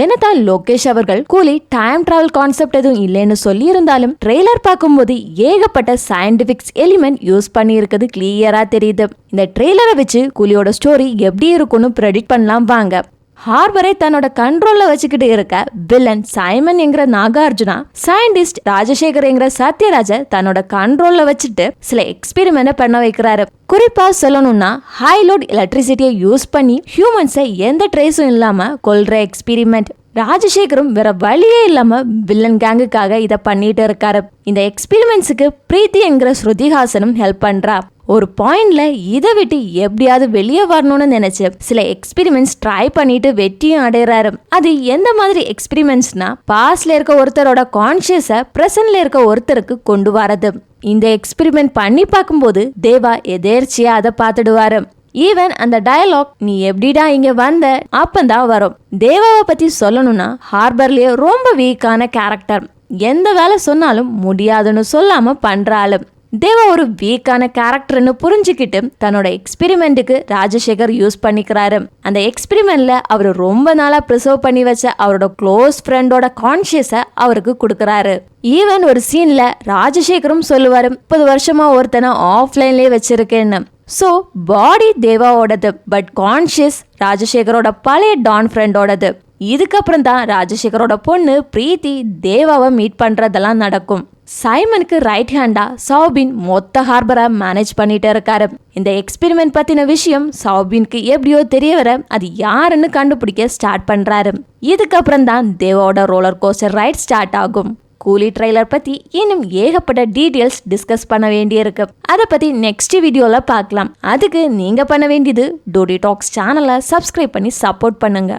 என்னதான் லோகேஷ் அவர்கள் கூலி டைம் டிராவல் கான்செப்ட் எதுவும் இல்லைன்னு சொல்லி இருந்தாலும் ட்ரெய்லர் பார்க்கும்போது ஏகப்பட்ட சயின்டிபிக்ஸ் எலிமெண்ட் யூஸ் பண்ணி இருக்குது கிளியரா தெரியுது. இந்த ட்ரெய்லரை வச்சு கூலியோட ஸ்டோரி எப்படி இருக்கும்னு ப்ரெடிக்ட் பண்ணலாம் வாங்க. ஹார்பரை தன்னோட கண்ட்ரோல்ல வச்சுக்கிட்டு இருக்க வில்லன் சைமன் என்கிற நாகார்ஜுனா, சயின்டிஸ்ட் ராஜசேகர் என்கிற சத்யராஜ தன்னோட கண்ட்ரோல்ல வச்சுட்டு சில எக்ஸ்பெரிமெண்ட் பண்ண வைக்கிறாரு. குறிப்பா சொல்லணும்னா ஹை லோட் எலக்ட்ரிசிட்டியை யூஸ் பண்ணி ஹியூமன்ஸை எந்த ட்ரேஸும் இல்லாம கொல்ற எக்ஸ்பெரிமெண்ட். ராஜசேகரும் வேற வழியே இல்லாம வில்லன் கேங்குக்காக இத பண்ணிட்டு இருக்காரு. இந்த எக்ஸ்பெரிமெண்ட்ஸுக்கு பிரீத்தி என்கிற ஸ்ருதிஹாசனும் ஹெல்ப் பண்றா. ஒரு பாயிண்ட்ல இதை விட்டு எப்படியாவது வெளியே வரணும்னு நினைச்சு சில எக்ஸ்பெரிமெண்ட்ஸ் ட்ரை பண்ணிட்டு வெற்றியும் அடைறாரு. அது எந்த மாதிரி எக்ஸ்பெரிமெண்ட்ஸ்னா பாஸ்ட்ல இருக்க ஒருத்தரோட கான்சியஸ பிரசன்ட்ல இருக்க ஒருத்தருக்கு கொண்டு வரது. இந்த எக்ஸ்பெரிமெண்ட் பண்ணி பார்க்கும்போது தேவா எதேர்ச்சியா அதை பார்த்துடுவாரு. ஈவன் அந்த டயலாக் நீ எப்படிடா இங்க வந்த அப்பந்தான் வரும். தேவாவை பத்தி சொல்லணும்னா ஹார்பர்லயே ரொம்ப வீக்கான கேரக்டர். எந்த வேலை சொன்னாலும் முடியாதுன்னு சொல்லாம பண்றாளு. தேவா ஒரு வீக்கான கேரக்டர்னு புரிஞ்சுக்கிட்டு தன்னோட எக்ஸ்பெரிமெண்ட்டுக்கு ராஜசேகர் யூஸ் பண்ணிக்கிறாரு. அந்த எக்ஸ்பெரிமெண்ட்ல அவர் ரொம்ப நாளா ப்ரிசர்வ் பண்ணி வச்ச அவரோட க்ளோஸ் ஃப்ரெண்டோட கான்சியஸ அவருக்கு கொடுக்கறாரு. ஈவன் ஒரு சீன்ல ராஜசேகரும் சொல்லுவாரு 30 வருஷமா ஒருத்தனை ஆஃப்லைன்லயே வச்சிருக்கேன்னு. சோ பாடி தேவாவோடது, பட் கான்சியஸ் ராஜசேகரோட பழைய டான் ஃப்ரெண்டோடது. இதுக்கப்புறம் தான் ராஜசேகரோட பொண்ணு பிரீத்தி தேவாவை மீட் பண்றதெல்லாம் நடக்கும். சைமனுக்கு ரைட் ஹேண்டா சௌபின் மொத்த ஹார்பரை மேனேஜ் பண்ணிட்டு இருக்காரு. இந்த எக்ஸ்பெரிமெண்ட் பத்தின விஷயம் சௌபின்க்கு எப்படியோ தெரிய வர அது யாருன்னு கண்டுபிடிக்க ஸ்டார்ட் பண்றாரு. இதுக்கப்புறம் தான் தேவாவோட ரோலர் கோஸ்டர் ரைட் ஸ்டார்ட் ஆகும். கூலி ட்ரெய்லர் பத்தி இன்னும் ஏகப்பட்ட டீடைல்ஸ் டிஸ்கஸ் பண்ண வேண்டியிருக்கு. அதை பத்தி நெக்ஸ்ட் வீடியோல பார்க்கலாம். அதுக்கு நீங்க பண்ண வேண்டியது டோடி டாக்ஸ் சேனலை சப்ஸ்கிரைப் பண்ணி சப்போர்ட் பண்ணுங்க.